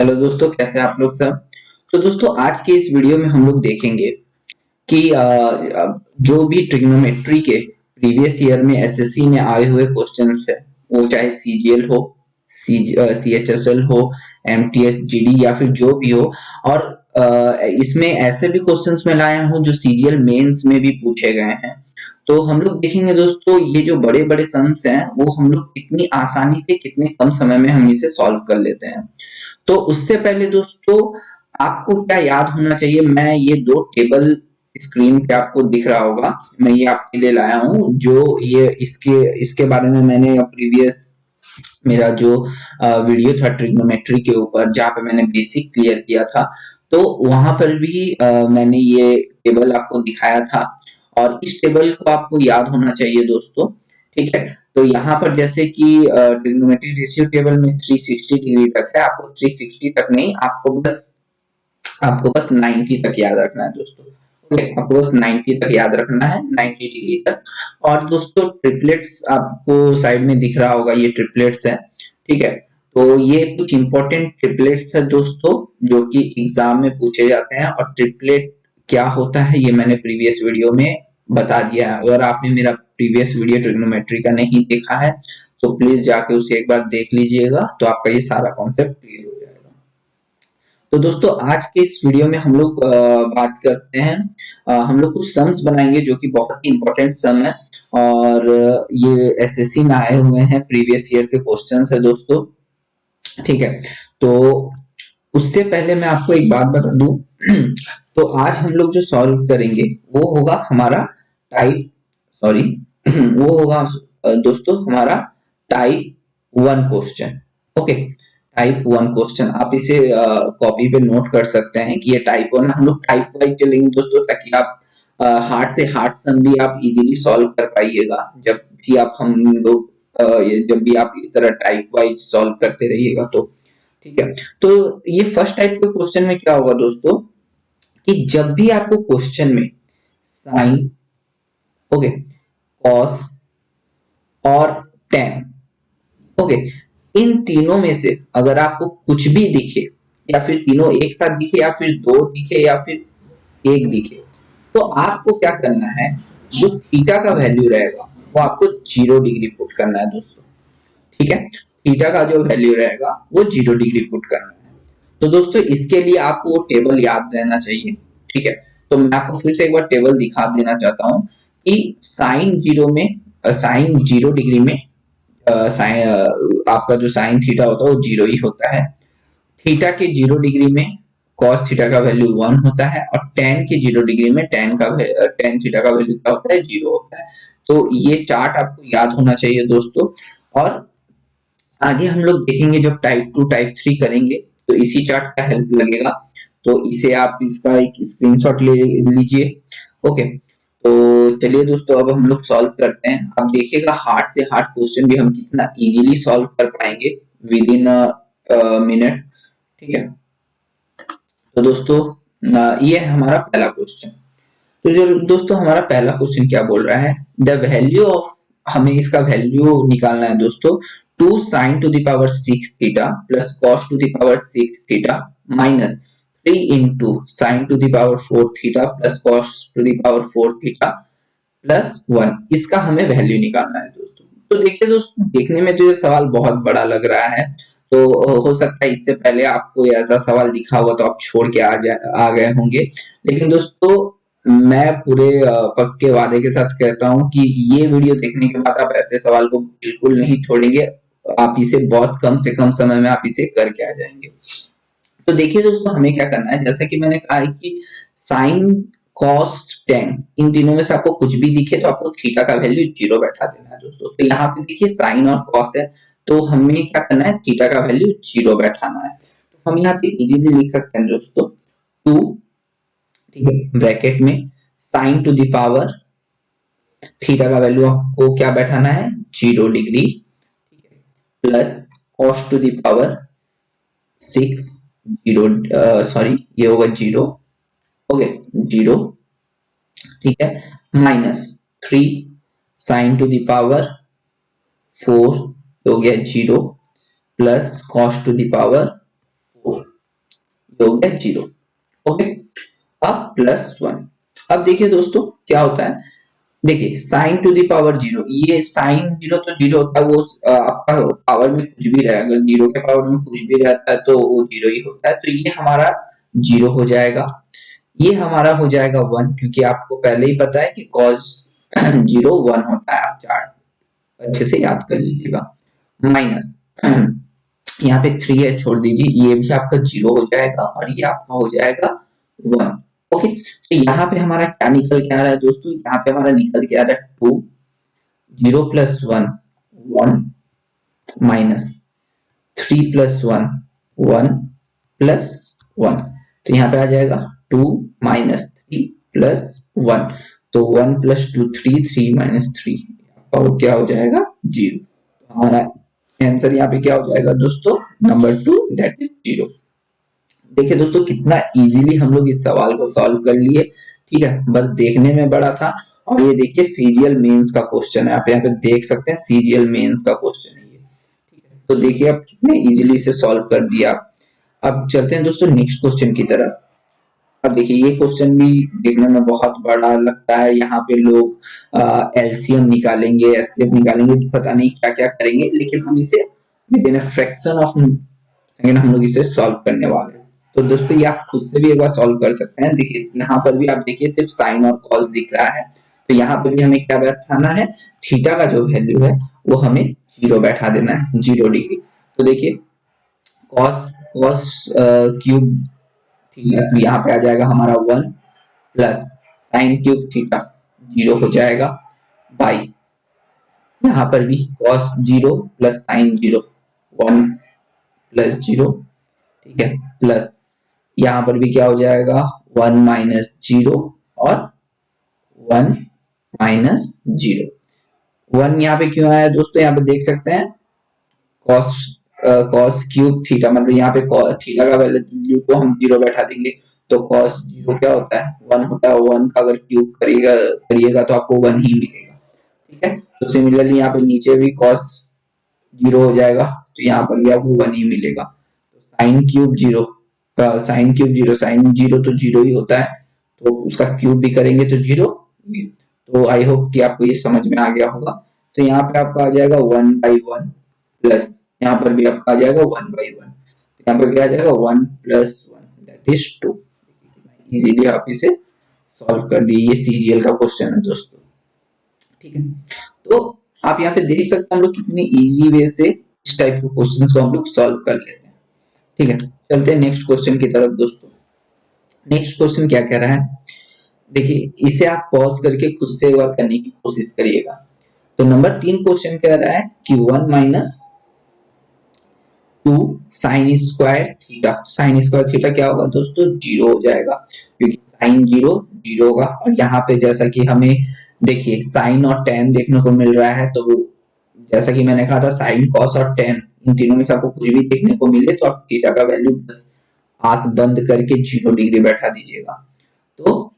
Hello दोस्तों, कैसे हैं आप लोग सब। तो दोस्तों आज के इस वीडियो में हम लोग देखेंगे कि जो भी ट्रिग्नोमेट्री के प्रीवियस ईयर में एसएससी में आए हुए क्वेश्चंस है, वो चाहे सीजीएल हो, सीएचएसएल हो, एमटीएस जीडी या फिर जो भी हो। और इसमें ऐसे भी क्वेश्चंस मैं लाया हूँ जो सीजीएल मेंस में भी पूछे गए हैं। तो हम लोग देखेंगे दोस्तों, ये जो बड़े बड़े सम्स हैं वो हम लोग कितनी आसानी से कितने कम समय में हम इसे सॉल्व कर लेते हैं। तो उससे पहले दोस्तों, आपको क्या याद होना चाहिए, मैं ये दो टेबल स्क्रीन पे आपको दिख रहा होगा, मैं ये आपके लिए लाया हूँ। जो ये इसके इसके बारे में मैंने प्रीवियस मेरा जो वीडियो था ट्रिग्नोमेट्री के ऊपर, जहाँ पे मैंने बेसिक क्लियर किया था, तो वहां पर भी मैंने ये टेबल आपको दिखाया था। और इस टेबल को आपको याद होना चाहिए दोस्तों। ठीक है, तो यहाँ पर जैसे कि ट्रिग्नोमेट्री रेशियो टेबल में 360 डिग्री तक है, आपको 360 तक नहीं, आपको बस 90 तक याद रखना है दोस्तों। ओके, आपको बस 90 तक याद रखना है, 90 डिग्री तक। और दोस्तों ट्रिपलेट्स आपको साइड में दिख रहा होगा, ये ट्रिपलेट्स है। ठीक है, तो ये कुछ इंपॉर्टेंट ट्रिपलेट्स है दोस्तों, जो कि एग्जाम में पूछे जाते हैं। और ट्रिपलेट क्या होता है ये मैंने प्रीवियस वीडियो में बता दिया है। अगर आपने मेरा प्रीवियस वीडियो ट्रिग्नोमेट्री का नहीं देखा है तो प्लीज जाके उसे एक बार देख लीजिएगा, तो आपका ये सारा कॉन्सेप्ट क्लियर हो जाएगा। तो दोस्तों आज के इस वीडियो में हम लोग बात करते हैं, हम लोग कुछ सम्स बनाएंगे जो कि बहुत ही इंपॉर्टेंट सम है। और ये एसएससी में आए हुए हैं, प्रीवियस ईयर के क्वेश्चंस है दोस्तों। ठीक है, तो उससे पहले मैं आपको एक बात बता दूं तो आज हम लोग जो सॉल्व करेंगे वो होगा हमारा टाइप सॉरी वो होगा दोस्तों हमारा type 1 question. Okay, type 1 question आप इसे कॉपी पे नोट कर सकते हैं कि ये टाइप 1। हम लोग टाइप वाइज चलेंगे दोस्तों, ताकि आप हार्ड से हार्ड सम भी आप इजीली सॉल्व कर पाइएगा। जब भी आप हम लोग जब भी आप इस तरह टाइप वाइज सॉल्व करते रहिएगा तो ठीक है। तो ये फर्स्ट टाइप के क्वेश्चन में क्या होगा दोस्तों, कि जब भी आपको क्वेश्चन में साइन, ओके, कॉस और टेन, ओके, इन तीनों में से अगर आपको कुछ भी दिखे, या फिर तीनों एक साथ दिखे, या फिर दो दिखे, या फिर एक दिखे, तो आपको क्या करना है, जो थीटा का वैल्यू रहेगा वो आपको 0 डिग्री पुट करना है दोस्तों। ठीक है, थीटा का जो वैल्यू रहेगा वो 0 डिग्री पुट करना है। तो दोस्तों इसके लिए आपको वो टेबल याद रहना चाहिए। ठीक है, तो मैं आपको फिर से एक बार टेबल दिखा देना चाहता हूँ कि साइन 0 डिग्री में साइन आपका जो साइन थीटा होता है वो 0 ही होता है। थीटा के 0 डिग्री में कॉस थीटा का वैल्यू 1 होता है, और टेन के 0 डिग्री में टेन थीटा का वैल्यू क्या होता है, 0 होता है। तो ये चार्ट आपको याद होना चाहिए दोस्तों। और आगे हम लोग देखेंगे जब टाइप 2 टाइप 3 करेंगे तो इसी चार्ट का हेल्प लगेगा। तो इसे आप इसका एक स्क्रीनशॉट ले लीजिए। ओके, तो चलिए दोस्तों अब हम लोग सॉल्व करते हैं। अब देखिएगा हार्ड से हार्ड क्वेश्चन भी हम कितना इजीली सॉल्व कर पाएंगे विद इन मिनट। ठीक है, तो दोस्तों ये है हमारा पहला क्वेश्चन। तो जो दोस्तों हमारा पहला क्वेश्चन क्या बोल रहा है, द वैल्यू ऑफ, हमें इसका वैल्यू निकालना है दोस्तों, 2 sin to the power 6 theta plus cos to the power 6 theta minus 3 into sin to the power 4 theta plus cos to the power 4 theta plus 1। इसका हमें वैल्यू निकालना है दोस्तों। तो देखिए दोस्तों, देखने में तो ये सवाल बहुत बड़ा लग रहा है, तो हो सकता है इससे पहले आपको ऐसा सवाल दिखा होगा तो आप छोड़ के आ गए होंगे। लेकिन दोस्तों मैं पूरे पक्के वादे के साथ कहता हूं कि ये वीडियो देखने के बाद आप ऐसे सवाल को बिल्कुल नहीं छोड़ेंगे। आप इसे बहुत कम से कम समय में आप इसे करके आ जाएंगे। तो देखिए दोस्तों, हमें क्या करना है, जैसा कि मैंने कहा है कि साइन कॉस टेन, इन तीनों में से आपको कुछ भी दिखे तो आपको थीटा का वैल्यू 0 बैठा देना है दोस्तों। तो यहाँ पे देखिए साइन और कॉस है, तो हमें क्या करना है, थीटा का वैल्यू 0 बैठाना है। तो हम यहाँ पे इजीली लिख सकते हैं दोस्तों 2, ठीक है, ब्रैकेट में sign to the power, theta का वैल्यू आपको क्या बैठाना है, 0 degree, plus cos two the power 6, 0 sorry ये होगा 0, ओके 0, ठीक है, minus 3 sine to the power 4 हो गया 0, plus cos two the power 4। ये हो गया 0। ओके, अब +1। अब देखिए दोस्तों क्या होता है, देखिए साइन टू द पावर 0, ये साइन 0 तो 0 होता है, वो आपका पावर में कुछ भी रहे, अगर 0 के पावर में कुछ भी रहता है तो वो 0 ही होता है, तो ये हमारा 0 हो जाएगा। ये हमारा हो जाएगा 1, क्योंकि आपको पहले ही पता है कि cos 0 1 होता है, आप चार्ट अच्छे से याद कर लीजिएगा। माइनस यहाँ पे 3 है, छोड़ दीजिए, ये भी आपका 0 हो जाएगा और ये आपका हो जाएगा 1। ओके, तो यहाँ पे हमारा क्या निकल के आ रहा है दोस्तों, यहाँ पे हमारा निकल के आ रहा है 2, 0 प्लस 1 1 माइनस 3 प्लस 1 1 प्लस 1, तो यहाँ पे आ जाएगा 2 माइनस 3 प्लस 1, तो 1 प्लस 2 3, 3 माइनस 3 और क्या हो जाएगा 0। हमारा आंसर यहाँ पे क्या हो जाएगा दोस्तों, नंबर 2 दैट इज 0। देखिए दोस्तों कितना इजीली हम लोग इस सवाल को सॉल्व कर लिए, ठीक है, बस देखने में बड़ा था। और ये देखिए सीजीएल मेंस का क्वेश्चन है, आप यहाँ पे देख सकते हैं सीजीएल मेंस का क्वेश्चन है ये, ठीक है, तो देखिए आप कितने इजीली से सॉल्व कर दिया। अब चलते हैं दोस्तों नेक्स्ट क्वेश्चन की तरफ। अब देखिए ये क्वेश्चन भी देखने में बहुत बड़ा लगता है, यहाँ पे लोग एलसीएम निकालेंगे, एचसीएफ निकालेंगे, पता नहीं क्या क्या करेंगे, लेकिन हम इसे with in a fraction of second हम लोग इसे सॉल्व करने वाले हैं। तो दोस्तों ये आप खुद से भी एक बार सॉल्व कर सकते हैं। देखिए यहाँ पर भी आप देखिए सिर्फ साइन और कॉस दिख रहा है, तो यहाँ पर भी हमें क्या बैठाना है, थीटा का जो वैल्यू है वो हमें 0 बैठा देना है, 0 डिग्री। तो देखिए कॉस कॉस क्यूब थीटा, तो यहाँ पे आ जाएगा हमारा 1 प्लस साइन क्यूब थीटा 0 हो जाएगा बाई, यहाँ पर भी cos 0 प्लस साइन 0 1 प्लस 0, ठीक है, प्लस यहाँ पर भी क्या हो जाएगा 1 माइनस 0 और 1 माइनस 0। 1 यहाँ पे क्यों आया दोस्तों, यहाँ पे देख सकते हैं cos cos क्यूब थीटा, मतलब यहाँ पे थीटा का वैल्यू को हम 0 बैठा देंगे, तो cos 0 क्या होता है 1 होता है, 1 का अगर क्यूब करिएगा तो आपको 1 ही मिलेगा, ठीक है। तो सिमिलरली यहाँ पे नीचे भी cos 0 हो जाएगा, तो यहाँ पर भी आपको 1 ही मिलेगा। तो sine cube 0, sine cube 0, sine 0 तो 0 ही होता है, तो उसका क्यूब भी करेंगे तो 0। तो आई होप कि आपको ये समझ में आ गया होगा। तो यहाँ पे आपका आ जाएगा 1/1 प्लस, यहाँ पर भी आपका आ जाएगा 1/1, यहाँ पर क्या आ जाएगा 1 प्लस 1 दैट इज 2। इजीली आप इसे सॉल्व कर दिए, ये सीजीएल का क्वेश्चन है दोस्तों, ठीक है। तो आप यहाँ पे देख सकते हैं हम लोग कितनी इजी वे से इस टाइप के क्वेश्चंस को हम लोग सॉल्व कर लेते हैं, ठीक है। चलते हैं नेक्स्ट क्वेश्चन की तरफ दोस्तों। नेक्स्ट क्वेश्चन क्या कह रहा है, देखिए इसे आप पॉज करके खुद से एक बार करने की कोशिश करिएगा। तो नंबर 3 क्वेश्चन कह रहा है कि 1 minus 2 sign square theta, sine square theta क्या होगा दोस्तों 0 हो जाएगा, क्योंकि साइन 0 0 होगा। और यहाँ पे जैसा कि हमें देखिए साइन और टेन देखने को मिल रहा है, तो जैसा कि मैंने कहा था साइन कॉस और टेन इन तीनों में से आपको कुछ भी देखने को मिले तो आप थीटा का वैल्यू बस आंख बंद करके 0 डिग्री बैठा दीजिएगा, तो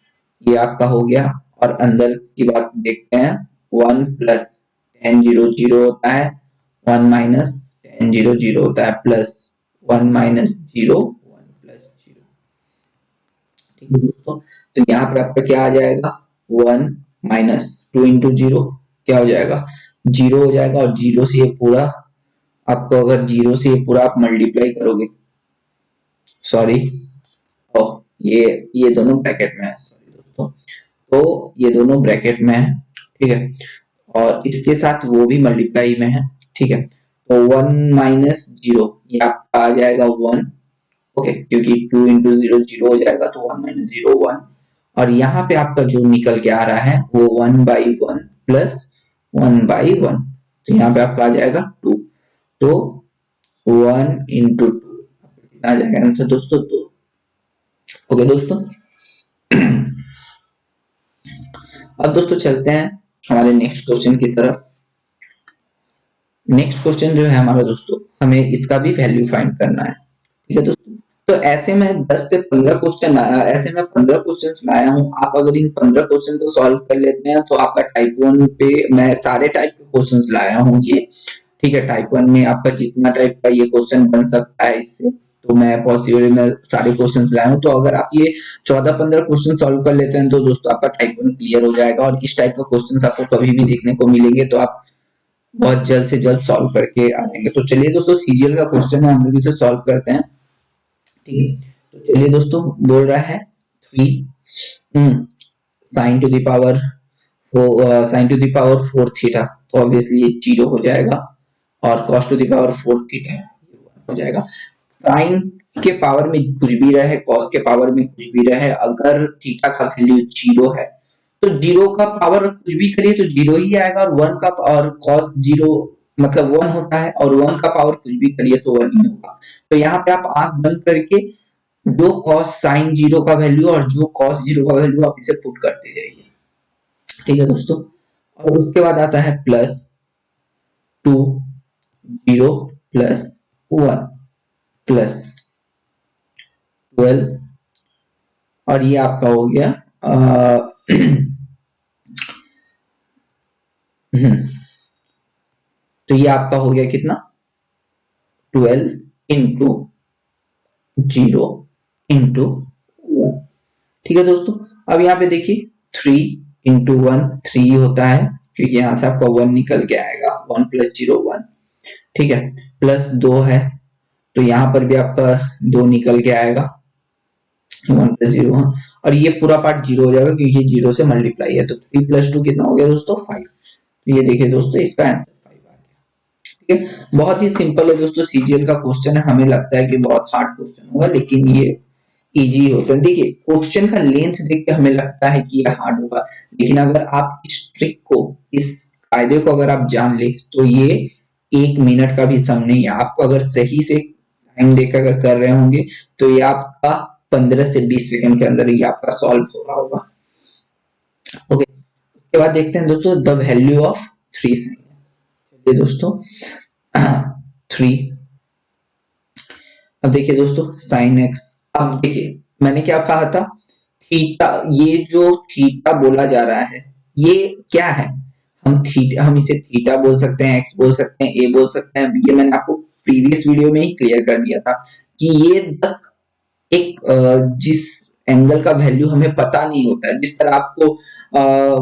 ये आपका हो गया। और अंदर की बात देखते हैं, 1 प्लस टेन 0 0 होता है, 1 माइनस टेन 0 0 होता है, प्लस 1 माइनस 0 1 प्लस 0, ठीक है दोस्तों। तो यहाँ पे आपका क्या आ जाएगा 1 माइनस 2 इंटू 0 क्या हो जाएगा 0 हो जाएगा, और 0 से ये पूरा आपको, अगर 0 से ये पूरा आप मल्टीप्लाई करोगे, सॉरी ये दोनों ब्रैकेट में है, सॉरी दोस्तों, तो ये दोनों ब्रैकेट में है, ठीक है, और इसके साथ वो भी मल्टीप्लाई में है, ठीक है। तो 1 माइनस 0 ये आपका आ जाएगा 1, ओके, क्योंकि 2 इंटू 0 0 हो जाएगा, तो 1 माइनस 0 1, और यहाँ पे आपका जो निकल के आ रहा है वो 1/1 प्लस 1/1, तो यहाँ पे आपका आ जाएगा 2, तो 1 इंटू 2 कितना आ जाएगा आंसर दोस्तों 2। ओके दोस्तों, अब दोस्तों चलते हैं हमारे नेक्स्ट क्वेश्चन की तरफ। नेक्स्ट क्वेश्चन जो है हमारा दोस्तों, हमें इसका भी वैल्यू फाइंड करना है, ठीक है दोस्तों। तो ऐसे में 10 से 15 क्वेश्चन, ऐसे में 15 क्वेश्चंस लाया हूं, आप अगर इन 15 क्वेश्चन को सॉल्व कर लेते हैं तो आपका टाइप 1 पे मैं सारे टाइप के क्वेश्चंस लाया हूं ये, ठीक है। टाइप 1 में आपका जितना टाइप का ये क्वेश्चन बन सकता है इससे, तो मैं पॉसिबल मैं सारे क्वेश्चंस लाया हूँ। तो अगर आप ये 14-15 क्वेश्चन सॉल्व कर लेते हैं तो दोस्तों आपका टाइप 1 क्लियर हो जाएगा, और इस टाइप का क्वेश्चंस आपको कभी भी देखने को मिलेंगे तो आप बहुत जल्द से जल्द सॉल्व करके आ जाएंगे। तो चलिए दोस्तों, सीजीएल का क्वेश्चन है, हम लोग इसे सॉल्व करते हैं। ठीक है, तो चलिए दोस्तों, बोल रहा है 3 sine to the power sine to the power 4 theta, तो ऑब्वियसली ये 0 हो जाएगा, और cos to the power 4 theta हो जाएगा। साइन के पावर में कुछ भी रहे, cos के पावर में कुछ भी रहे, अगर थीटा का वैल्यू 0 है तो 0 का पावर कुछ भी करिए तो 0 ही आएगा, और 1 का और cos 0 मतलब 1 होता है, और 1 का पावर कुछ भी करिए तो 1 ही होगा। तो यहाँ पे आप आंख बंद करके जो cos sin 0 का वैल्यू और जो cos 0 का वैल्यू आप इसे पुट करते जाइए। ठीक है दोस्तों, और उसके बाद आता है +2 0 +1 +12, और ये आपका हो गया तो ये आपका हो गया कितना, 12 इंटू 0 इंटू 1। ठीक है दोस्तों, अब यहाँ पे देखिए 3 इंटू 1 3 होता है, क्योंकि यहाँ से आपका 1 निकल के आएगा, 1 + 0 1। ठीक है, +2 है तो यहाँ पर भी आपका 2 निकल के आएगा, 1 + 0, हाँ, और ये पूरा पार्ट 0 हो जाएगा क्योंकि 0 से मल्टीप्लाई है। तो 3 + 2 कितना हो गया दोस्तों, 5। तो ये देखिए दोस्तों, इसका आंसर 5 आ गया। ठीक है, बहुत ही सिंपल है दोस्तों, सीजीएल का क्वेश्चन है, हमें लगता है कि बहुत हार्ड क्वेश्चन होगा, लेकिन ये इजी होता है। देखिए क्वेश्चन का लेंथ देख के हमें लगता है कि ये हार्ड होगा, लेकिन अगर आप इस ट्रिक को, इस कायदे को अगर आप जान ले तो ये 1 मिनट का भी सम नहीं है। आपको अगर सही से टाइम देकर अगर कर रहे होंगे तो ये आपका 15 से 20 सेकंड के अंदर ये आपका सॉल्व हो रहा होगा। ओके, उसके बाद देखते हैं दोस्तों द वैल्यू ऑफ 3 साइन। चलिए दोस्तों 3, अब देखिए दोस्तों साइन एक्स, अब देखिए मैंने क्या कहा था, थीटा, ये जो थीटा बोला जा रहा है ये क्या है, हम इसे थीटा बोल सकते हैं, एक्स बोल सकते हैं, ए बोल सकते हैं। ये मैंने आपको प्रीवियस वीडियो में ही क्लियर कर दिया था कि ये बस एक जिस एंगल का वैल्यू हमें पता नहीं होता है, जिस तरह आपको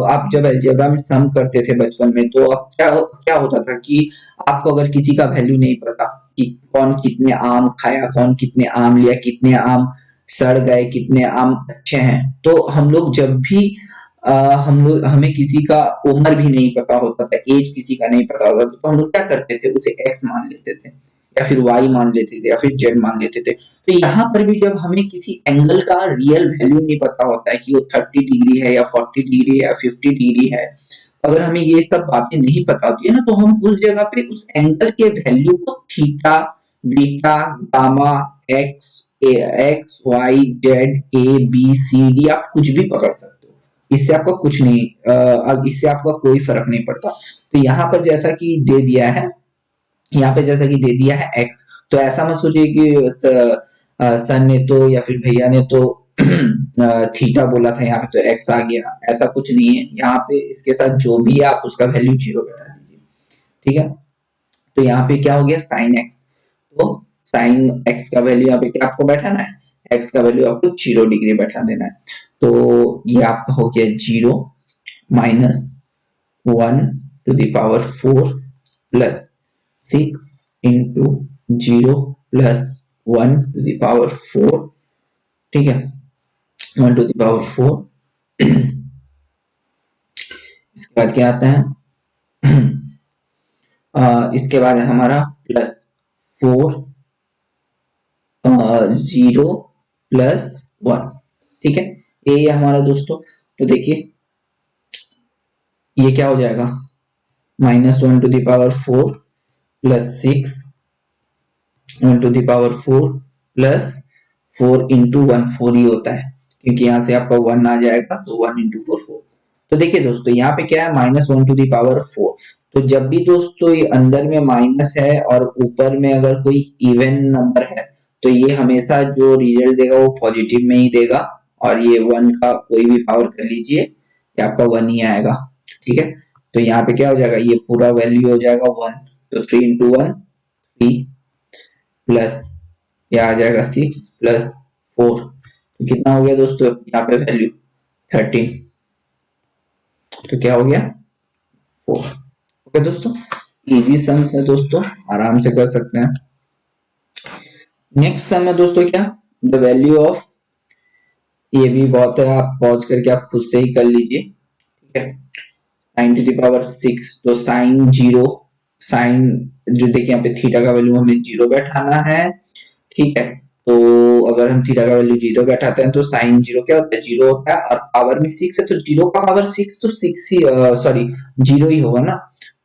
आप जब अलजेब्रा में सम करते थे बचपन में, तो अब क्या क्या होता था कि आपको अगर किसी का वैल्यू नहीं पता कि कौन कितने आम खाया, कौन कितने आम लिया, कितने आम सड़ गए, कितने आम अच्छे हैं, तो हम लोग जब भी हमें किसी का उम्र भी नहीं पता होता था, एज किसी का नहीं पता होता, तो हम लोग क्या करते थे, उसे एक्स मान लेते थे, या फिर वाई मान लेते थे, या फिर जेड मान लेते थे। तो यहाँ पर भी जब हमें किसी एंगल का रियल वैल्यू नहीं पता होता है कि वो 30 डिग्री है या 40 डिग्री है या 50 डिग्री है, अगर हमें ये सब बातें नहीं पता होती है ना, तो हम उस जगह पे उस एंगल के वैल्यू को theta, beta, gamma, x, x, y, z, A, B, C, D आप कुछ भी पकड़ सकते हो। इससे आपका कुछ नहीं, इससे आपका कोई फर्क नहीं पड़ता। तो यहाँ पर जैसा कि दे दिया है, यहाँ पे जैसा कि दे दिया है एक्स, तो ऐसा मत सोचिए कि सर ने तो या फिर भैया ने तो थीटा बोला था, यहाँ पे तो एक्स आ गया, ऐसा कुछ नहीं है। यहाँ पे इसके साथ जो भी है आप उसका वैल्यू 0 बैठा दीजिए। ठीक है, तो यहाँ पे क्या हो गया, साइन एक्स, तो साइन एक्स का वैल्यू यहाँ पे क्या आपको बैठाना है, एक्स का वैल्यू आपको 0 डिग्री बैठा देना है। तो ये आपका हो गया 0 - 1 to the power 4 plus 6 into 0 plus 1 to the power 4। ठीक है, 1 to the power 4। इसके बाद क्या आता है, इसके बाद है हमारा +4 0 +1। ठीक है, ये हमारा दोस्तों, तो देखिए ये क्या हो जाएगा, -1 to the power 4 plus 6 1 to the power 4 plus 4 into 1 4 ही होता है, क्योंकि यहाँ से आपका 1 आ जाएगा, तो 1 into 4 4। तो देखिए दोस्तों यहाँ पे क्या है, -1 to the power 4। तो जब भी दोस्तों ये अंदर में माइनस है और ऊपर में अगर कोई इवन नंबर है, तो ये हमेशा जो रिजल्ट देगा वो पॉजिटिव में ही देगा, और ये 1 का कोई भी पावर कर लीजिए, ये आपका 1 ही आएगा। ठीक है, तो यहाँ पे क्या हो जाएगा, ये पूरा वैल्यू हो जाएगा 1, तो 3 into 1 3 प्लस यह आ जाएगा 6 प्लस 4, तो कितना हो गया दोस्तों यहाँ पे वैल्यू 13, तो क्या हो गया 4। ओके दोस्तों, इजी सम्स है दोस्तों, आराम से कर सकते हैं। नेक्स्ट सम है दोस्तों क्या, द वैल्यू ऑफ, ये भी बहुत है, आप पॉज करके आप खुद से ही कर लीजिए, ठीक है। साइन टू द पावर 6, तो साइन 0, साइन जो देखिए यहाँ पे थीटा का वैल्यू हमें 0 बैठाना है, ठीक है। तो अगर हम थीटा का वैल्यू 0 बैठाते हैं तो साइन 0 क्या होता है 0 होता है, और पावर में 6 है तो 0 का पावर 6 तो 6 ही सॉरी 0 ही होगा ना,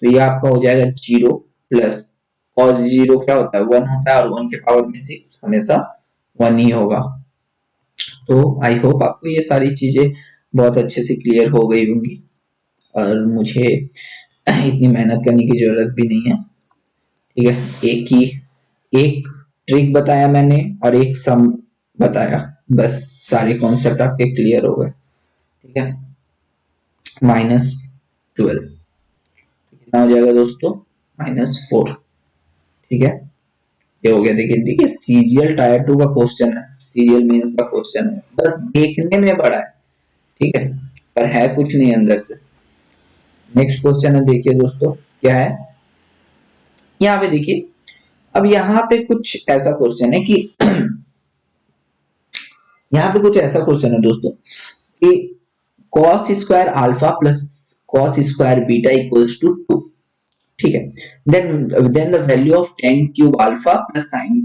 तो ये आपका हो जाएगा 0 प्लस cos 0 क्या होता है 1 होता है, और 1 के पावर में 6 हमेशा 1 ही होगा। तो आई होप आपको ये सारी चीजें बहुत अच्छे से क्लियर हो गई होंगी, और मुझे इतनी मेहनत करने की जरूरत भी नहीं है, ठीक है। एक ट्रिक बताया मैंने और एक सम बताया, बस सारे कॉन्सेप्ट आपके क्लियर हो गए, ठीक है। -12 कितना हो जाएगा दोस्तों -4, ठीक है। ये हो गया, देखिए देखिए सीजीएल टायर 2 का क्वेश्चन है, सीजीएल मेंस का क्वेश्चन है, बस देखने में बड़ा है, ठीक है, पर है कुछ नहीं अंदर से। नेक्स्ट क्वेश्चन है, देखिए दोस्तों क्या है, यहाँ पे देखिए, अब यहाँ पे कुछ ऐसा क्वेश्चन है कि यहाँ पे कुछ ऐसा क्वेश्चन है दोस्तों कि cos square alpha plus cos square beta equals to 2, ठीक है। Then the value of tan cube alpha plus sin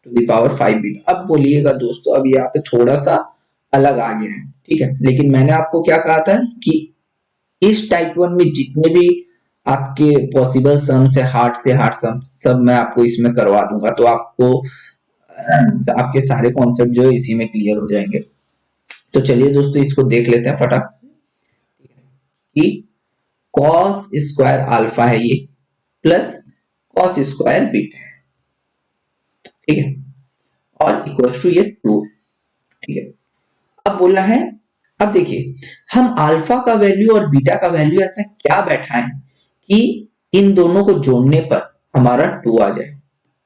to the power 5 beta. अब बोलिएगा दोस्तों, अब यहाँ पे थोड़ा सा अलग आ गया है, ठीक है, लेकिन मैंने आपको क्या कहा था कि इस टाइप 1 में जितने भी आपके पॉसिबल सम से हार्ड सम सब मैं आपको इसमें करवा दूंगा, तो आपको आपके सारे कॉन्सेप्ट जो है इसी में क्लियर हो जाएंगे। तो चलिए दोस्तों इसको देख लेते हैं फटाफट कि cos स्क्वायर अल्फा है ये प्लस cos स्क्वायर बीटा है, ठीक है, और इक्वल टू ये 2, ठीक है। अब बोला है, अब देखिए हम अल्फा का वैल्यू और बीटा का वैल्यू ऐसा क्या बैठाएं कि इन दोनों को जोड़ने पर हमारा 2 आ जाए,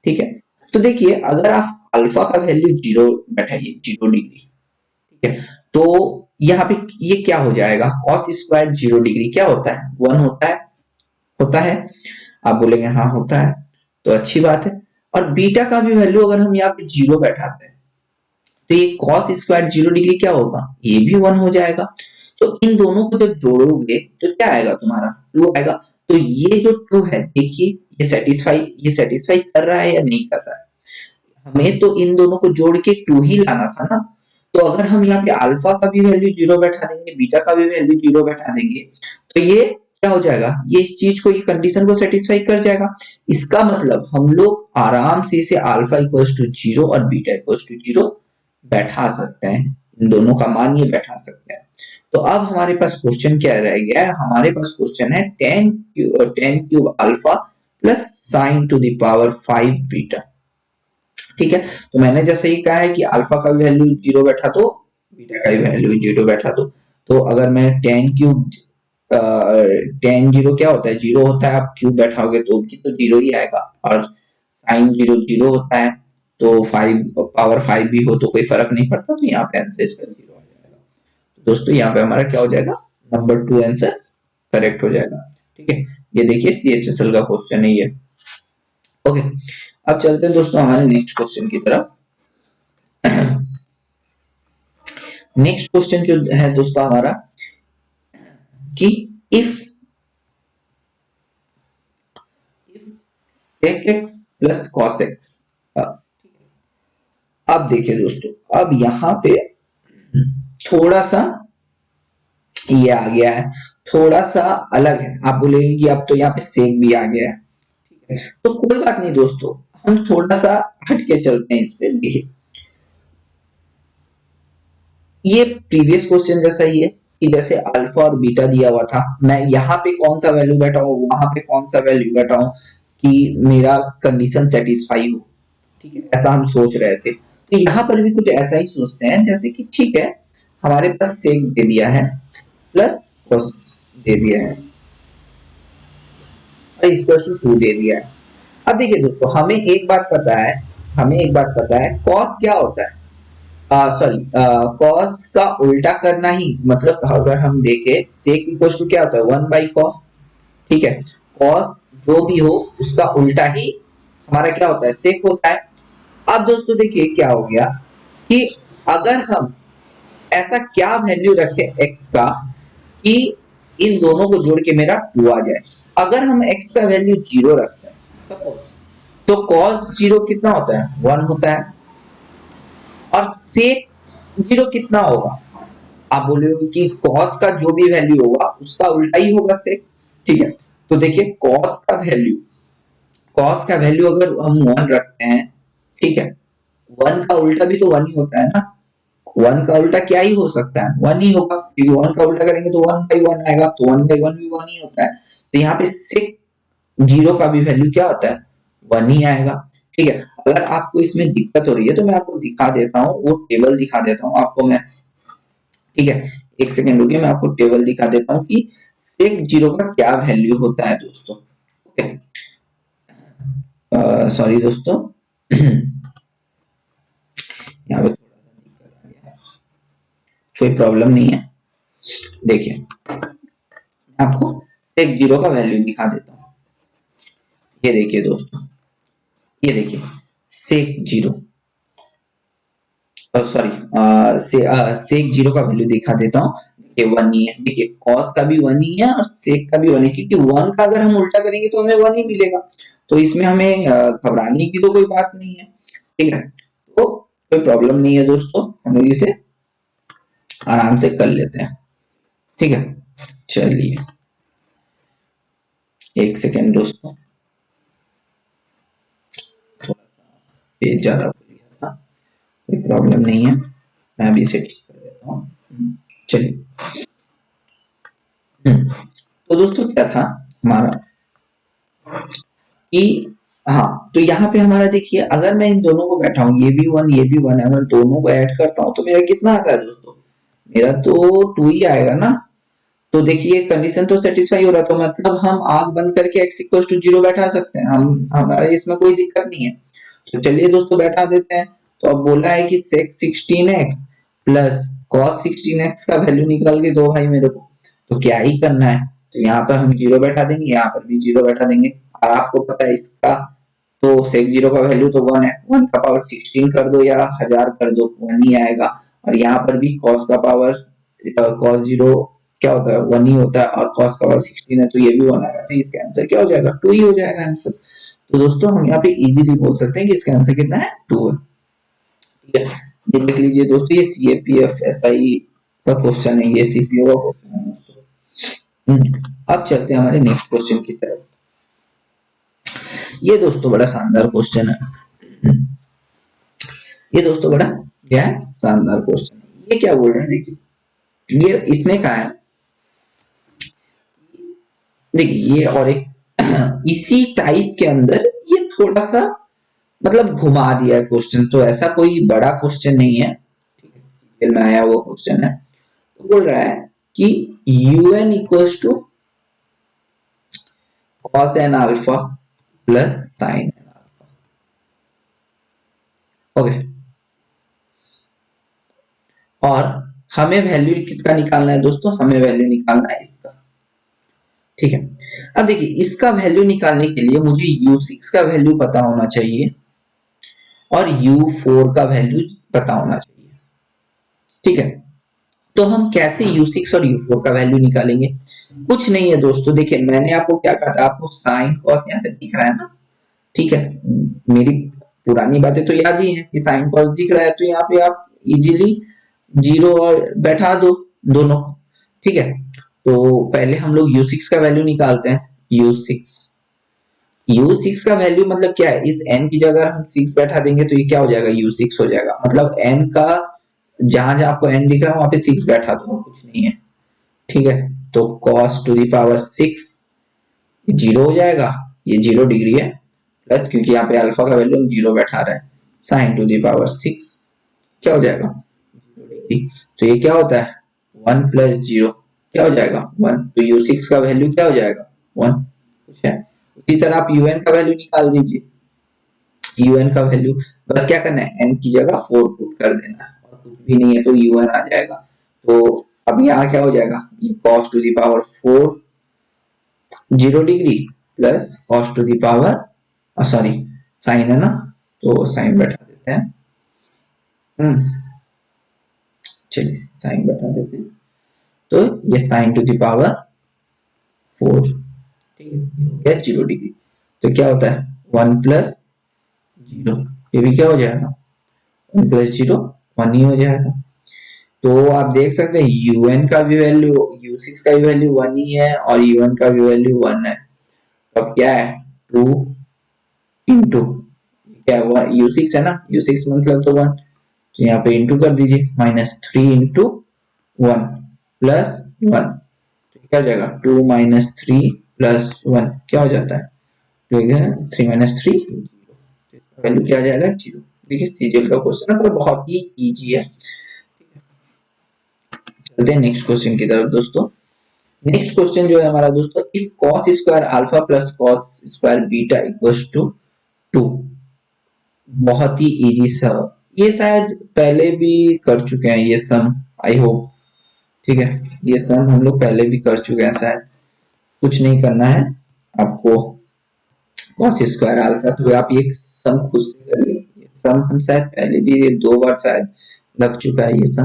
ठीक है। तो देखिए अगर आप अल्फा का वैल्यू 0 बैठाइए 0 डिग्री, ठीक है, तो यहाँ पे ये क्या हो जाएगा cos स्क्वायर 0 डिग्री क्या होता है 1 होता है, आप बोलेंगे हाँ होता है, तो अच्छी बात है। और बीटा का भी वैल्यू अगर हम यहाँ पे 0 बैठाते हैं तो ये cos स्क्वायर 0 डिग्री क्या होगा ये भी 1 हो जाएगा। तो इन दोनों को जब जोड़ोगे तो क्या आएगा तुम्हारा 2 आएगा। तो ये जो 2 है देखिए ये सेटिस्फाई कर रहा है या नहीं कर रहा है, हमें तो इन दोनों को जोड़ के 2 ही लाना था ना। तो अगर हम यहाँ पे अल्फा का भी वैल्यू 0 बैठा देंगे बीटा का भी वैल्यू 0 बैठा देंगे तो ये क्या हो जाएगा, ये इस चीज को ये कंडीशन को सेटिस्फाई कर जाएगा। इसका मतलब हम लोग आराम से इसे अल्फा इक्वल्स टू 0 और बीटा इक्वल्स टू 0 बैठा सकते हैं, इन दोनों का मान ये बैठा सकते हैं। तो अब हमारे पास क्वेश्चन क्या रह गया है, हमारे पास क्वेश्चन है tan cube alpha plus sin to the power 5 beta, ठीक है। तो मैंने जैसे ही कहा है कि अल्फा का भी वैल्यू 0 बैठा दो बीटा का भी वैल्यू 0 बैठा दो, तो अगर मैं tan क्यूब tan 0 क्या होता है 0 होता है, आप क्यूब बैठाओगे तो भी तो 0 ही आएगा, और sin 0 0 होता है, तो 5 पावर 5 भी हो तो कोई फर्क नहीं पड़ता, तो यहाँ पे आंसर इसका 0 आ जाएगा। तो दोस्तों यहाँ पे हमारा क्या हो जाएगा नंबर 2 आंसर करेक्ट हो जाएगा, ठीक है। ये देखिए CHSL का क्वेश्चन है ये, ओके। अब चलते हैं दोस्तों हमारे नेक्स्ट क्वेश्चन की तरफ। नेक्स्ट क्वेश्चन जो है दोस्तों हमारा कि if sec x plus cos x, अब देखिए दोस्तों अब यहाँ पे थोड़ा सा ये आ गया है, थोड़ा सा अलग है, आप बोलेंगे कि अब तो यहाँ पे सेक भी आ गया है, ठीक है। तो कोई बात नहीं दोस्तों, हम थोड़ा सा हट के चलते हैं इस पे। देखिए ये प्रीवियस क्वेश्चन जैसा ही है कि जैसे अल्फा और बीटा दिया हुआ था, मैं यहाँ पे कौन सा वैल्यू बैठाऊं वहां पे कौन सा वैल्यू बैठाऊं कि मेरा कंडीशन सेटिस्फाई हो, ठीक है, ऐसा हम सोच रहे थे। तो यहाँ पर भी कुछ ऐसा ही सोचते हैं, जैसे कि ठीक है हमारे पास सेक दे दिया है प्लस cos दे दिया है और इक्वल टू 2 दे दिया है। अब देखिए दोस्तों हमें एक बात पता है हमें एक बात पता है कॉस क्या होता है, सॉरी, कॉस का उल्टा करना ही, मतलब अगर हम देखें सेक इक्वल टू क्या होता है 1/cos, ठीक है। कॉस जो भी हो उसका उल्टा ही हमारा क्या होता है सेक होता है। अब दोस्तों देखिए क्या हो गया कि अगर हम ऐसा क्या वैल्यू रखे x का कि इन दोनों को जोड़ के मेरा 2 आ जाए। अगर हम x का वैल्यू 0 रखते हैं सपोज, तो cos 0 कितना होता है 1 होता है, और sec 0 कितना होगा, आप बोलोगे कि cos का जो भी वैल्यू होगा उसका उल्टा ही होगा sec, ठीक है। तो देखिए cos का वैल्यू अगर हम 1 रखते हैं, ठीक है, 1 का उल्टा भी तो 1 ही होता है ना, 1 का उल्टा क्या ही हो सकता है 1 ही होगा, क्योंकि 1 का उल्टा करेंगे तो 1/1 आएगा, तो 1/1 भी 1 ही होता है। तो यहाँ पे sec 0 का भी वैल्यू क्या होता है 1 ही आएगा, ठीक है। अगर आपको इसमें दिक्कत हो रही है तो मैं आपको दिखा देता हूँ, वो टेबल दिखा देता हूँ आपको मैं, ठीक है। एक सेकेंड रुकिए, मैं आपको टेबल दिखा देता हूँ कि sec 0 का क्या वैल्यू होता है दोस्तों, ओके। सॉरी दोस्तों, यहाँ पे थोड़ा सा दिक्कत आ गया है, कोई प्रॉब्लम नहीं है। देखिए मैं आपको sec 0 का वैल्यू दिखा देता हूँ, ये देखिए दोस्तों, ये देखिए sec 0, सॉरी, सेक 0 का वैल्यू दिखा देता हूँ, ये 1 ही है, देखिए कॉस का भी 1 ही है और सेक का भी 1 है, क्योंकि 1 का अगर हम उल्टा करेंगे तो हमें 1 ही मिलेगा, तो इसमें हमें घबराने की तो कोई बात नहीं है, ठीक है। तो कोई प्रॉब्लम नहीं है दोस्तों, हम लोग इसे आराम से कर लेते हैं, ठीक है। चलिए एक सेकेंड दोस्तों, थोड़ा सा पेज ज्यादा खुल गया था, कोई प्रॉब्लम नहीं है, मैं अभी इसे ठीक कर देता हूँ। चलिए, तो दोस्तों क्या था हमारा कि, हाँ, तो यहाँ पे हमारा देखिए अगर मैं इन दोनों को बैठाऊं, ये भी 1 ये भी 1 है, अगर दोनों को ऐड करता हूँ तो मेरा कितना आता है दोस्तों, मेरा तो 2 ही आएगा ना। तो देखिए कंडीशन तो सेटिस्फाई हो रहा, तो मतलब हम आंख बंद करके x इक्वल टू 0 बैठा सकते हैं, हम हमारा इसमें कोई दिक्कत नहीं है। तो चलिए दोस्तों बैठा देते हैं। तो अब बोला है कि sec 16x plus cos 16x का वैल्यू निकाल के दो भाई मेरे को, तो क्या ही करना है, तो यहाँ पर हम 0 बैठा देंगे, यहाँ पर भी 0 बैठा देंगे, और आपको पता है इसका तो sec 0 का वैल्यू तो 1 है, 1 का पावर 16 कर दो या 1000 कर दो 1 ही आएगा, और यहाँ पर भी cos का पावर cos 0 क्या होता है 1 ही होता है, और cos का पावर 16 है तो ये भी 1 आएगा, तो इसका आंसर क्या हो जाएगा 2 ही हो जाएगा आंसर। तो दोस्तों हम यहाँ पे इजीली बोल सकते हैं कि इसका आंसर कितना है 2 है, ठीक है। ये देख लीजिए दोस्तों, ये सीएपीएफ एसआई का क्वेश्चन है, ये सीपीओ का क्वेश्चन है दोस्तों। अब चलते हैं हमारे नेक्स्ट क्वेश्चन की तरफ। ये दोस्तों बड़ा शानदार क्वेश्चन है, ये दोस्तों बड़ा क्या है शानदार क्वेश्चन है। ये क्या बोल रहे हैं देखिए, ये इसने कहा है, देखिए ये और एक इसी टाइप के अंदर ये थोड़ा सा मतलब घुमा दिया है क्वेश्चन, तो ऐसा कोई बड़ा क्वेश्चन नहीं है, ठीक है, सीरियल में आया हुआ क्वेश्चन है। तो बोल रहा है कि un equals to cos n alpha plus sin n alpha, okay, और हमें वैल्यू किसका निकालना है दोस्तों, हमें वैल्यू निकालना है इसका, ठीक है। अब देखिए इसका वैल्यू निकालने के लिए मुझे u6 का वैल्यू पता होना चाहिए और u4 का वैल्यू पता होना चाहिए, ठीक है। तो हम कैसे u6 और u4 का वैल्यू निकालेंगे, कुछ नहीं है दोस्तों, देखिए मैंने आपको क्या कहा था, आपको साइन कॉस यहाँ पे दिख रहा है ना, ठीक है, मेरी पुरानी बातें तो याद ही है कि साइन कॉस दिख रहा है, तो यहाँ पे आप इजीली 0 और बैठा दो दोनों, ठीक है। तो पहले हम लोग u6 का वैल्यू निकालते हैं, u6 u6 का वैल्यू मतलब क्या है, इस n की जगह हम 6 बैठा देंगे तो ये क्या हो जाएगा u6 हो जाएगा, मतलब n का जहां जहां आपको n दिख रहा है वहां पे 6 बैठा दो, कुछ नहीं है, ठीक है। तो cos to the power 6 zero हो जाएगा, ये 0 डिग्री है, प्लस क्योंकि यहाँ पे अल्फा का वैल्यू हम 0 बैठा रहे हैं, साइन टू दी पावर 6 क्या हो जाएगा 0 डिग्री, तो ये क्या होता है 1 प्लस 0 क्या हो जाएगा 1, तो u6 का वैल्यू क्या हो जाएगा 1, कुछ है। उसी तरह आप un का वैल्यू निकाल दीजिए, un का वैल्यू बस क्या करना है, n की जगह 4 पुट कर देना है और कुछ भी नहीं है तो un आ जाएगा। तो अब यहाँ क्या हो जाएगा, ये cos to the power 4 0 degree plus cos to the power sorry sine है ना, तो साइन बैठा देते हैं। चलिए साइन बैठा देते हैं, तो ये साइन टू द पावर 4, ठीक है, ये हो गया 0 डिग्री। तो क्या होता है 1 प्लस 0, ये भी क्या हो जाएगा 1 प्लस 0 1 ही हो जाएगा। तो आप देख सकते हैं un का भी वैल्यू u6 का भी वैल्यू 1 ही है और un का भी वैल्यू 1 है। तो अब क्या है 2 इंटू क्या हुआ u6 है ना, u6 मतलब तो 1, तो यहाँ पे इंटू कर दीजिए, -3 इंटू 1 प्लस 1, तो क्या हो जाएगा 2 माइनस 3 प्लस 1 क्या हो जाता है, तो 3 माइनस 3 वैल्यू क्या आ जाएगा 0। देखिए सीजीएल का क्वेश्चन है पर बहुत ही इजी है। चलते हैं नेक्स्ट क्वेश्चन की तरफ दोस्तों। नेक्स्ट क्वेश्चन जो है हमारा दोस्तों, if cos square alpha plus cos square beta equals to 2, बहुत ही इजी सा, ये शायद पहले भी कर चुके हैं ये सम, आई होप, ठीक है, ये सम हम लोग पहले भी कर चुके हैं शायद, कुछ नहीं करना है आपको। cos स्क्वायर अल्फा तो आप ये सम खुद से करिए, ये सम हम शायद पहले भी 2 बार शायद लग चुका है ये सम,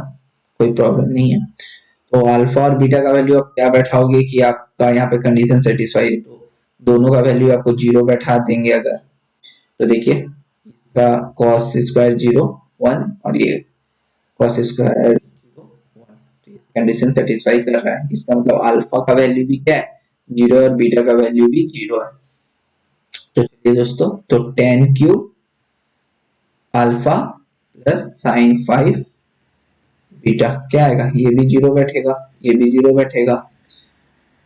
कोई प्रॉब्लम नहीं है। तो अल्फा और बीटा का वैल्यू आप क्या बैठाओगे कि आपका यहाँ पे कंडीशन सेटिस्फाई, तो दोनों का वैल्यू आपको 0 बैठा देंगे अगर, तो देखिए इसका cos स्क्वायर 0 1 और ये cos स्क्वायर 0 1, तो कंडीशन सेटिस्फाई कर रहा है, इसका मतलब अल्फा का वैल्यू भी क्या है 0 और बीटा का वैल्यू भी 0 है। तो चलिए दोस्तों, तो tan cube alpha plus sign 5 beta क्या आएगा, ये भी 0 बैठेगा, ये भी 0 बैठेगा,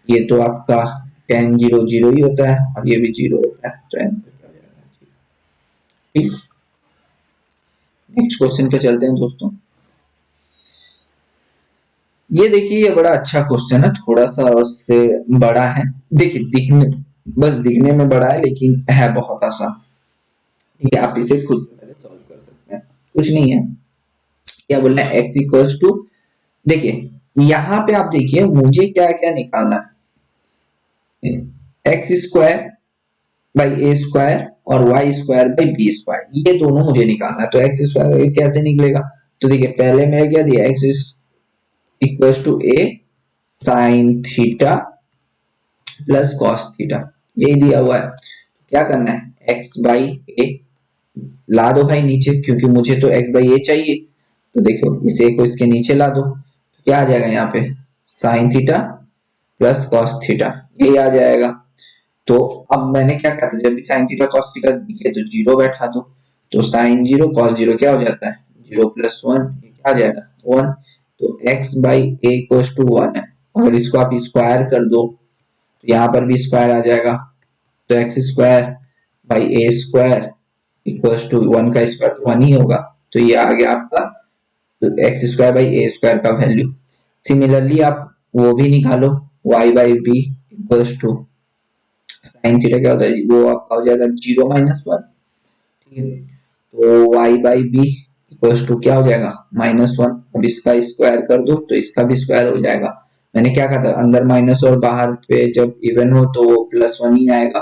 ये तो आपका tan 0 0 ही होता है और ये भी 0 होता है, तो आंसर क्या हो जाएगा 0। ठीक, नेक्स्ट क्वेश्चन पे चलते हैं दोस्तों। ये देखिए ये बड़ा अच्छा क्वेश्चन है, थोड़ा सा उससे बड़ा है, देखिए दिखने बस दिखने में बड़ा है लेकिन है बहुत आसान, ठीक है, आप इसे खुद से पहले सॉल्व कर सकते हैं, कुछ नहीं है। क्या बोलना है x इक्वल्स टू, देखिए यहाँ पे आप देखिए मुझे क्या क्या निकालना है, x square by a square और y square by b square, ये दोनों मुझे निकालना है। तो एक्स स्क्वायर कैसे निकलेगा, तो देखिए पहले मैंने क्या दिया x equals to a sine theta plus cos theta, यही दिया हुआ है। क्या करना है एक्स बाई ए ला दो भाई नीचे, क्योंकि मुझे तो एक्स बाई ए चाहिए, तो देखो इस ए को इसके नीचे ला दो, तो क्या आ जाएगा यहाँ पे sign theta plus cos theta, यही आ जाएगा। तो अब मैंने क्या कहा था, जब भी साइन थीटा कॉस थीटा दिखे तो 0 बैठा दो, तो साइन 0 कॉस 0 क्या हो जाता है 0 प्लस 1, क्या आ जाएगा 1, तो x by a equals to 1 है, अगर इसको आप स्क्वायर कर दो तो यहाँ पर भी स्क्वायर आ जाएगा, तो x square by a square equals to 1 का स्क्वायर तो 1 ही होगा, तो ये आ गया आपका x square by a square का वैल्यू। सिमिलरली आप वो भी निकालो y by b equals to sine theta क्या होता है, वो आपका हो जाएगा 0 माइनस 1, ठीक है, तो y by b equals to क्या हो जाएगा -1, अब इसका स्क्वायर कर दो तो इसका भी स्क्वायर हो जाएगा। मैंने क्या कहा था अंदर माइनस और बाहर पे जब इवन हो तो +1 ही आएगा,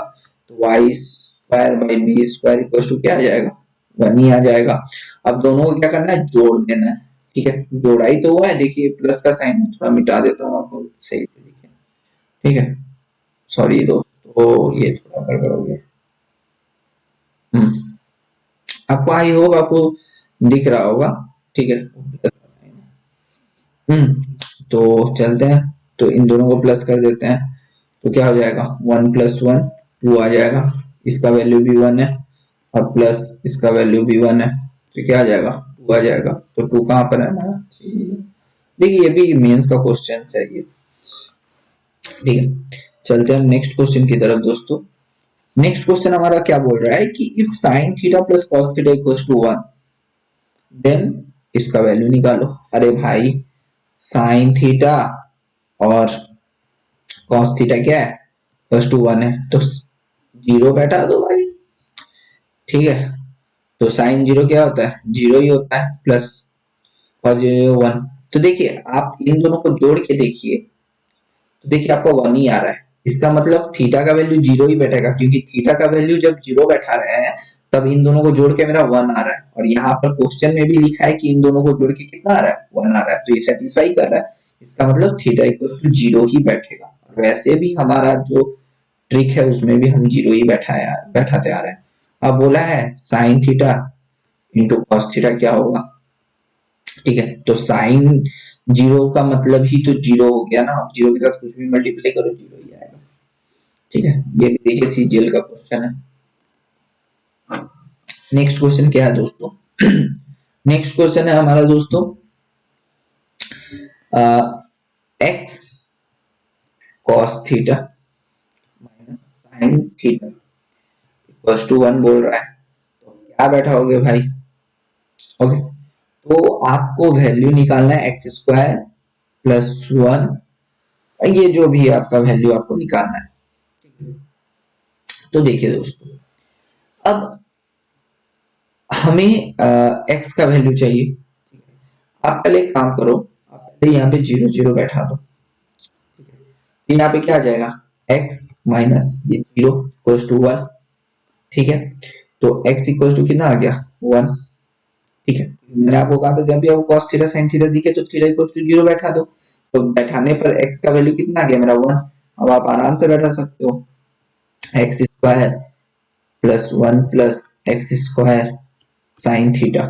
तो y square by b square equals to क्या आ जाएगा 1 ही आ जाएगा। अब दोनों को क्या करना है जोड़ देना है, ठीक है, जोड़ा ही तो हुआ है, देखिए प्लस का साइन थोड़ा मिटा देता हूँ आपको सही से दिखे, ठीक है, सॉरी दोस्तों ये थोड़ा गड़बड़ हो गया। आपको आई होप आपको दिख रहा होगा, ठीक है, प्लस का साइन है। तो चलते हैं, तो इन दोनों को प्लस कर देते हैं, तो क्या हो जाएगा 1 प्लस 1 2 आ जाएगा, इसका वैल्यू भी 1 है और प्लस इसका वैल्यू भी 1 है, तो क्या आ जाएगा 2 आ जाएगा। तो 2 कहाँ पर है हमारा, देखिए ये भी मेंस का क्वेश्चन है ये, ठीक है। चलते हैं नेक्स्ट क्वेश्चन की तरफ दोस्तों। नेक्स्ट क्वेश्चन हमारा क्या बोल रहा है कि if sine theta plus cos theta equals to 1 then इसका वैल्यू निकालो। अरे भाई साइन थीटा और कॉस थीटा क्या है प्लस टू 1 है, तो 0 बैठा दो भाई, ठीक है, तो साइन जीरो क्या होता है, जीरो ही होता है, प्लस कॉस जीरो 1। तो देखिए आप इन दोनों को जोड़ के देखिए, तो देखिए आपको 1 ही आ रहा है। इसका मतलब थीटा का वैल्यू जीरो ही बैठेगा, क्योंकि थीटा का वैल्यू जब जीरो बैठा रहे हैं तब इन दोनों को जोड़ के मेरा 1 आ रहा है, और यहाँ पर क्वेश्चन में भी लिखा है कि इन दोनों को जोड़ के कितना आ रहा है, 1 आ रहा है, तो ये सेटिस्फाई कर रहा है। इसका मतलब थीटा इक्वल टू जीरो ही बैठेगा। वैसे भी हमारा जो ट्रिक है उसमें भी हम जीरो ही बैठाते आ रहे हैं। अब बोला है sine theta into cos theta क्या होगा, ठीक है। तो साइन जीरो का मतलब ही तो जीरो हो गया ना, जीरो के साथ कुछ भी मल्टीप्लाई करो जीरो ही आएगा, ठीक है। ये भी देखिए सीजीएल का क्वेश्चन है। नेक्स्ट क्वेश्चन क्या है दोस्तों, नेक्स्ट क्वेश्चन है हमारा दोस्तों x cos theta minus sine theta equals to 1 बोल रहा है, तो क्या बैठा होगे भाई। ओके, तो आपको वैल्यू निकालना है एक्स स्क्वायर प्लस 1, ये जो भी है आपका वैल्यू आपको निकालना है। तो देखिए दोस्तों, अब हमें एक्स का वैल्यू चाहिए। आप पहले एक काम करो, आप पहले यहाँ पे जीरो जीरो बैठा दो, यहाँ पे क्या आ जाएगा, x माइनस ये जीरो इक्वल्स टू 1, ठीक है। तो x इक्वल्स टू कितना आ गया 1, ठीक है। मैंने आपको कहा था जब भी आपको cos थीटा sin थीटा दिखे तो थीटा इक्वल्स टू 0 बैठा दो, तो बैठाने पर x का वैल्यू कितना आ गया मेरा 1। अब आप आराम से बैठा सकते हो x square plus 1 plus x square sine theta,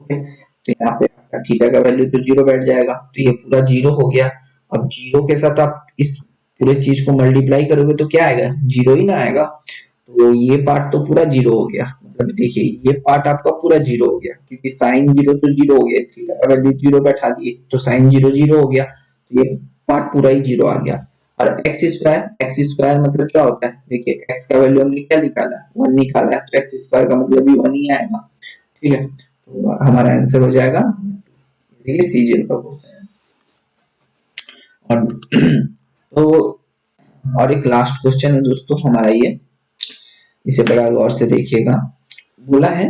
okay. तो यहाँ पे आपका थीटा का वैल्यू तो 0 बैठ जाएगा, तो ये पूरा 0 हो गया। अब 0 के साथ आप इस पूरे चीज को मल्टीप्लाई करोगे तो क्या आएगा, 0 ही ना आएगा। तो ये पार्ट तो पूरा 0 हो गया, मतलब देखिए ये पार्ट आपका पूरा 0 हो गया, क्योंकि साइन 0 तो 0 हो गया, थीटा का वैल्यू 0 बैठा दिए तो साइन 0 0 हो गया, तो ये पार्ट पूरा ही 0 आ गया। और एक्स स्क्वायर मतलब क्या होता है, देखिए एक्स का वैल्यू हमने क्या निकाला, 1 निकाला है, तो एक्स स्क्वायर का मतलब भी 1 ही आएगा, ठीक है। तो हमारा आंसर हो जाएगा, देखिए सीजीएल का क्वेश्चन है। और तो और एक लास्ट क्वेश्चन है दोस्तों हमारा ये, इसे बड़ा गौर से देखिएगा। बोला है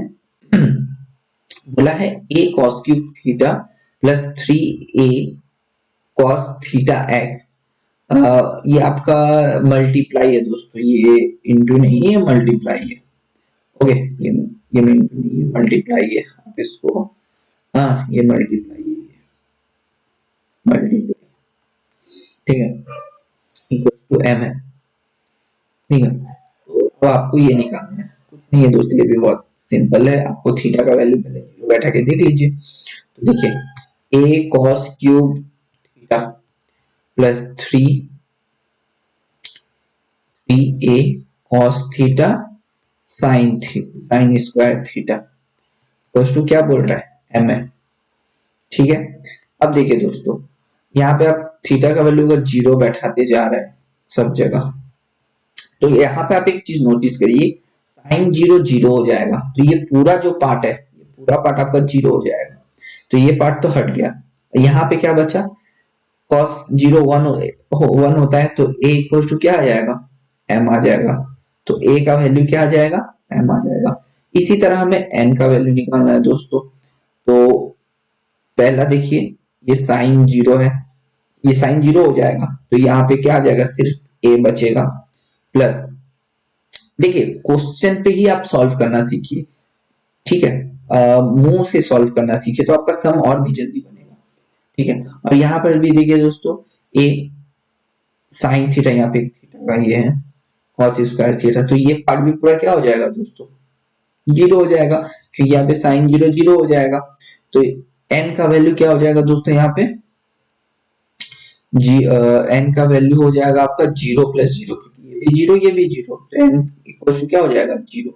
बोला है a cos cube theta plus 3a cos theta x, ये आपका मल्टीप्लाई है दोस्तों, ये इंटू नहीं है, मल्टीप्लाई है, ओके। ये इंटू नहीं है, मल्टीप्लाई है, आप इसको, हाँ ये मल्टीप्लाई है, मल्टीप्लाई, ठीक है, इक्वल टू m है, ठीक है। तो अब आपको ये निकालना है, कुछ नहीं है दोस्तों, ये भी बहुत सिंपल है। आपको थीटा का वैल्यू पहले जीरो बैठा के देख लीजिए, तो देखिए a cos cube theta plus 3a cos theta sine square theta equal to क्या बोल रहा है, m है, ठीक है। अब देखिए दोस्तों, यहाँ पे आप थीटा का वैल्यू अगर जीरो बैठाते जा रहे हैं सब जगह, तो यहाँ पे आप एक चीज नोटिस करिए, साइन 0 0 हो जाएगा, तो ये पूरा जो पार्ट है, ये पूरा पार्ट आपका 0 हो जाएगा, तो ये पार्ट तो हट गया। यहाँ पे क्या बचा, कॉस 0 1 होता है, तो a इक्वल टू क्या आ जाएगा, m आ जाएगा, तो a का वैल्यू क्या आ जाएगा, m आ जाएगा। इसी तरह हमें n का वैल्यू निकालना है दोस्तों। तो पहला देखिए, ये साइन 0 है, ये साइन 0 हो जाएगा, तो यहाँ पे क्या आ जाएगा, सिर्फ a बचेगा, प्लस देखिए क्वेश्चन पे ही आप सॉल्व करना सीखिए, ठीक है, मुंह से सॉल्व करना सीखिए, तो आपका सम और भी जल्दी बनेगा, ठीक है। और यहाँ पर भी देखिए दोस्तों, a साइन थीटा, यहाँ पे थीटा का ये है cos स्क्वायर थीटा, तो ये पार्ट भी पूरा क्या हो जाएगा दोस्तों, 0 हो जाएगा, क्योंकि यहाँ पे साइन 0 0 हो जाएगा। तो n का वैल्यू क्या हो जाएगा दोस्तों, यहाँ पे n का वैल्यू हो जाएगा आपका 0 प्लस 0, क्योंकि ये भी 0 ये भी 0, तो n इक्वल टू क्या हो जाएगा 0।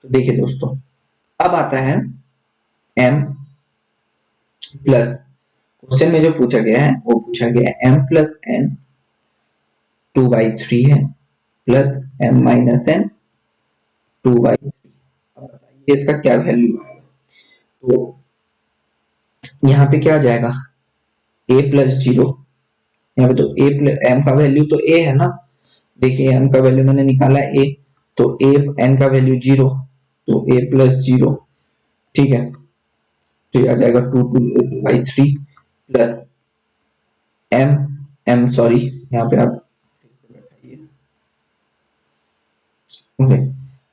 तो देखिए दोस्तों, अब आता है m प्लस, क्वेश्चन में जो पूछा गया है वो पूछा गया है m प्लस n 2/3 है, प्लस m माइनस n 2/3। अब बताइए इसका क्या वैल्यू आएगा, तो यहाँ पे क्या आ जाएगा, a प्लस 0, यहाँ पे तो a प्लस m का वैल्यू तो a है ना, देखिए m का वैल्यू मैंने निकाला a, तो a n का वैल्यू 0, तो a प्लस 0, ठीक है, तो ये आ जाएगा 2/3 प्लस m, सॉरी यहाँ पे आप ओके,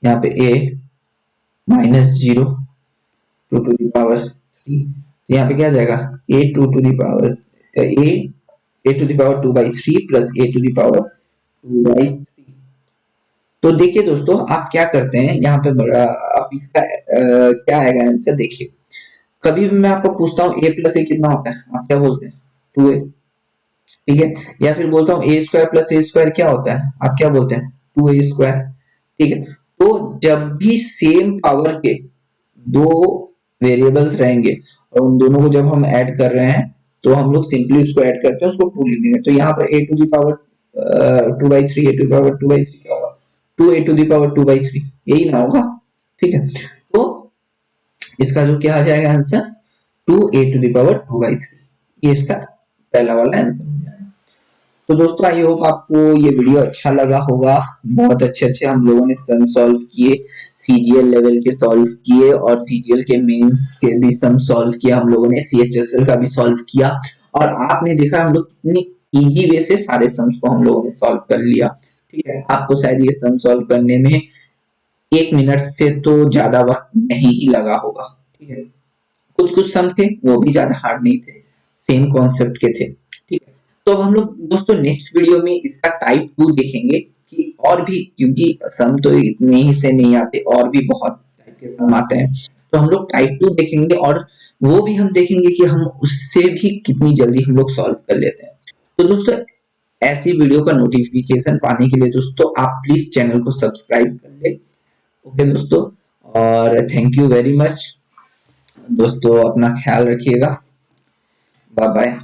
यहाँ पे a -0 2 to the power 3, यहाँ पे क्या आ जाएगा a to to the power a to the power 2/3 plus a to the power 2/3। तो देखिए दोस्तों, आप क्या करते हैं यहाँ पे आप इसका क्या आएगा आंसर देखिए। कभी भी मैं आपको पूछता हूँ a प्लस ए कितना होता है, आप क्या बोलते हैं 2a, ठीक है, या फिर बोलता हूँ ए स्क्वायर प्लस ए स्क्वायर क्या होता है, आप क्या बोलते हैं 2a², ठीक है। तो जब भी सेम पावर के दो वेरिएबल्स रहेंगे और उन दोनों को जब हम ऐड कर रहे हैं तो हम लोग सिंपली उसको ऐड करते हैं, उसको 2 लिख देंगे। तो यहाँ पर a to the power 2/3, a to the power 2/3 क्या होगा 2a टू द पावर 2/3, यही ना होगा, ठीक है। तो इसका जो क्या आ जाएगा answer 2a to the power 2/3, ये इसका पहला वाला आंसर हो जाएगा। तो दोस्तों आई होप आपको ये वीडियो अच्छा लगा होगा। बहुत अच्छे अच्छे हम लोगों ने सम सॉल्व किए, सीजीएल लेवल के सॉल्व किए और सीजीएल के मेंस के भी सम सॉल्व किया हम लोगों ने, सीएचएसएल का भी सॉल्व किया। और आपने देखा हम लोग कितनी इजी वे से सारे सम्स को हम लोगों ने सॉल्व कर लिया, ठीक है। आपको शायद ये सम सॉल्व करने में 1 मिनट से तो ज्यादा वक्त नहीं ही लगा होगा, ठीक है। कुछ कुछ सम थे वो भी ज्यादा हार्ड नहीं थे, सेम कॉन्सेप्ट के थे, ठीक है। तो अब हम लोग दोस्तों नेक्स्ट वीडियो में इसका टाइप 2 देखेंगे कि और भी, क्योंकि सम तो इतने ही से नहीं आते, और भी बहुत टाइप के सम आते हैं। तो हम लोग टाइप 2 देखेंगे और वो भी हम देखेंगे कि हम उससे भी कितनी जल्दी हम लोग सॉल्व कर लेते हैं। तो दोस्तों ऐसी वीडियो का नोटिफिकेशन पाने के लिए दोस्तों आप प्लीज चैनल को सब्सक्राइब कर ले, ओके दोस्तों। और थैंक यू वेरी मच दोस्तों, अपना ख्याल रखिएगा, बाय बाय।